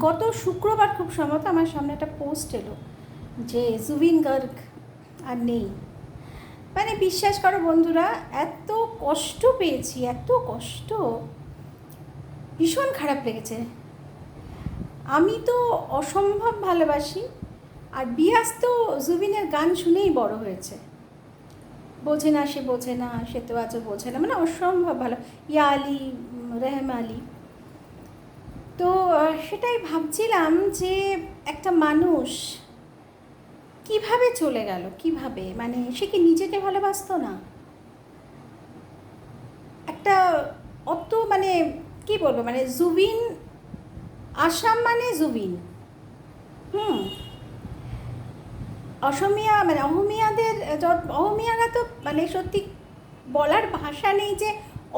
গত শুক্রবার খুব সম্ভবত আমার সামনে একটা পোস্ট এলো যে জুবিন গার্গ আর নেই। মানে বিশ্বাস করো বন্ধুরা, এত কষ্ট পেয়েছি, এত কষ্ট, ভীষণ খারাপ লেগেছে। আমি তো অসম্ভব ভালোবাসি, আর বিয়াস তো জুবিনের গান শুনেই বড় হয়েছে। বোঝে না সে বোঝে না, সে তো আজও বোঝে না, মানে অসম্ভব ভালো। ইয়া আলী, রেহম আলী। তো সেটাই ভাবছিলাম যে একটা মানুষ কিভাবে চলে গেল, কিভাবে, মানে সে কি নিজেকে ভালোবাসতো না? একটা অত মানে কি বলবো, মানে জুবিন, আসাম মানে জুবিন, হুম, অসমিয়া মানে অহমিয়াদের, অহমিয়ারা তো মানে সত্যি বলার ভাষা নেই যে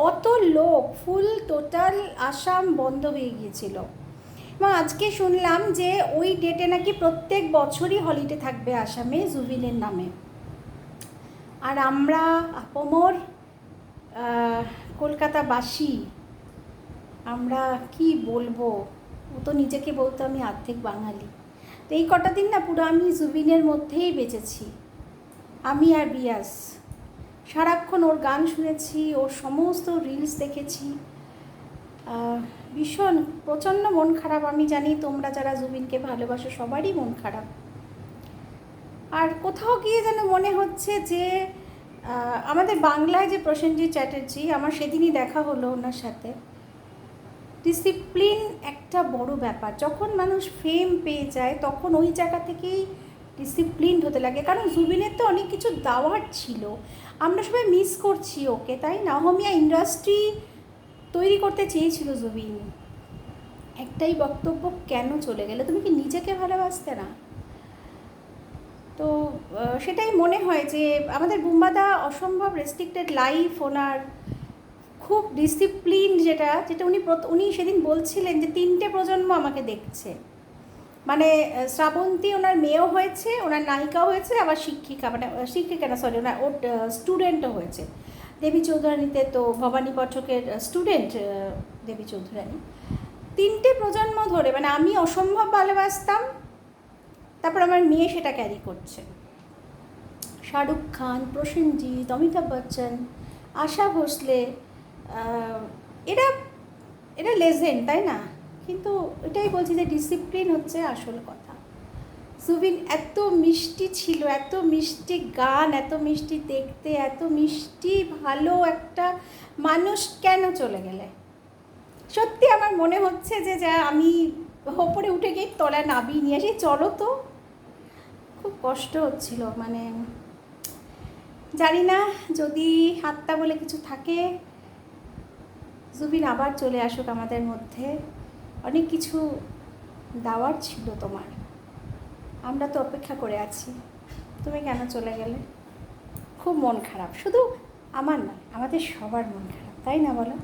অত লোক, ফুল টোটাল আসাম বন্ধ হয়ে গিয়েছিল। এবং আজকে শুনলাম যে ওই ডেটে নাকি প্রত্যেক বছরই হলিডে থাকবে আসামে জুবিনের নামে। আর আমরা আপামর কলকাতাবাসী, আমরা কি বলবো, ও তো নিজেকে বলতো আমি অর্ধেক বাঙালি। তো এই কটা দিন না পুরো আমি জুবিনের মধ্যেই বেঁচেছি, আমি আর বিয়াস। সারাক্ষণ ওর গান শুনেছি, ওর সমস্ত রিলস দেখেছি। ভীষণ প্রচণ্ড মন খারাপ। আমি জানি তোমরা যারা জুবিনকে ভালোবাসো সবারই মন খারাপ। আর কোথাও গিয়ে যেন মনে হচ্ছে যে আমাদের বাংলায় যে প্রসেনজিৎ চ্যাটার্জি, আমার সেদিনই দেখা হলো ওনার সাথে। ডিসিপ্লিন একটা বড় ব্যাপার। যখন মানুষ ফেম পেয়ে যায় তখন ওই জায়গা থেকেই ডিসিপ্লিনড হতে লাগে। কারণ জুবিনের তো অনেক কিছু দাওয়ার ছিল, আমরা সবাই মিস করছি ওকে, তাই না? অহমিয়া ইন্ডাস্ট্রি তৈরি করতে চেয়েছিল জুবিন। একটাই বক্তব্য, কেন চলে গেলে? তুমি কি নিজেকে ভালোবাসতে না? তো সেটাই মনে হয় যে আমাদের বুম্বাদা অসম্ভব রেস্ট্রিক্টেড লাইফ ওনার, খুব ডিসিপ্লিন, যেটা যেটা উনি সেদিন বলছিলেন যে 3টে প্রজন্ম আমাকে দেখছে। মানে শ্রাবন্তী ওনার মেয়েও হয়েছে, ওনার নায়িকাও হয়েছে, আবার শিক্ষিকা, মানে শিক্ষিকা না সরি, ওনার ওর স্টুডেন্টও হয়েছে। দেবী চৌধুরানীতে তো ভবানী পাঠকের স্টুডেন্ট দেবী চৌধুরানী। 3টে প্রজন্ম ধরে, মানে আমি অসম্ভব ভালোবাসতাম, তারপর আমার মেয়ে সেটা ক্যারি করছে। শাহরুখ খান, প্রসেনজিৎ, অমিতাভ বচ্চন, আশা ভোসলে, এরা এরা লেজেন্ড, তাই না? কিন্তু এটাই বলছি যে ডিসিপ্লিন হচ্ছে আসল কথা। জুবিন এত মিষ্টি ছিল, এত মিষ্টি গান, এত মিষ্টি দেখতে, এত মিষ্টি ভালো একটা মানুষ, কেন চলে গেলে? সত্যি আমার মনে হচ্ছে যে যা আমি ওপরে উঠে গিয়ে তলায় নাবিয়ে নিয়ে আসি, চলো তো। খুব কষ্ট হচ্ছিল, মানে জানি না যদি হাতটা বলে কিছু থাকে, জুবিন আবার চলে আসুক আমাদের মধ্যে। অনেক কিছু দাওয়ার ছিল তোমার, আমরা তো অপেক্ষা করে আছি। তুমি কেন চলে গেলে? খুব মন খারাপ, শুধু আমার নয়, আমাদের সবার মন খারাপ, তাই না বলো?